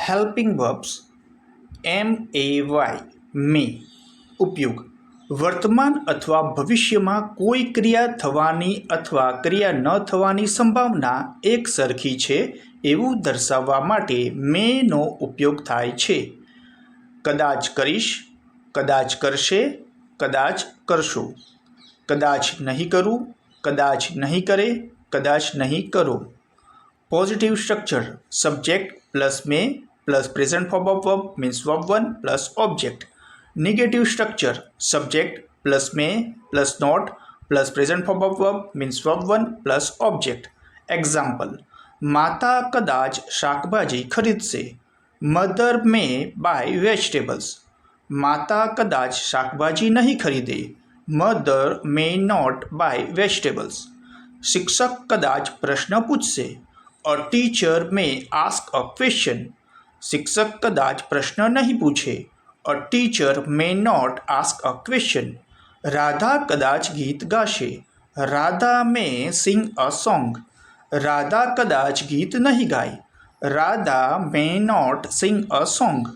Helping verbs મે ઉપયોગ વર્તમાન અથવા ભવિષ્યમાં કોઈ ક્રિયા થવાની અથવા ક્રિયા ન થવાની સંભાવના એક સરખી છે એવું દર્શાવવા માટે મેનો ઉપયોગ થાય છે. કદાચ કરીશ, કદાચ કરશે, કદાચ કરશો. કદાચ નહીં કરું, કદાચ નહીં કરે, કદાચ નહીં કરો. Positive structure subject plus may plus present form of verb means verb 1 plus object. Negative structure subject plus may plus not plus present form of verb means verb 1 plus object. Example: માતા કદાચ શાકભાજી ખરીદશે. Mother may buy vegetables. માતા કદાચ શાકભાજી નહીં ખરીદે. Mother may not buy vegetables. શિક્ષક કદાચ પ્રશ્ન પૂછશે. A teacher may ask a question. શિક્ષક કદાચ પ્રશ્ન નહીં પૂછે. અ teacher may not ask a question. Radha કદાચ ગીત ગાશે. Radha may sing a song. Radha કદાચ ગીત નહીં ગાય. Radha may not sing a song.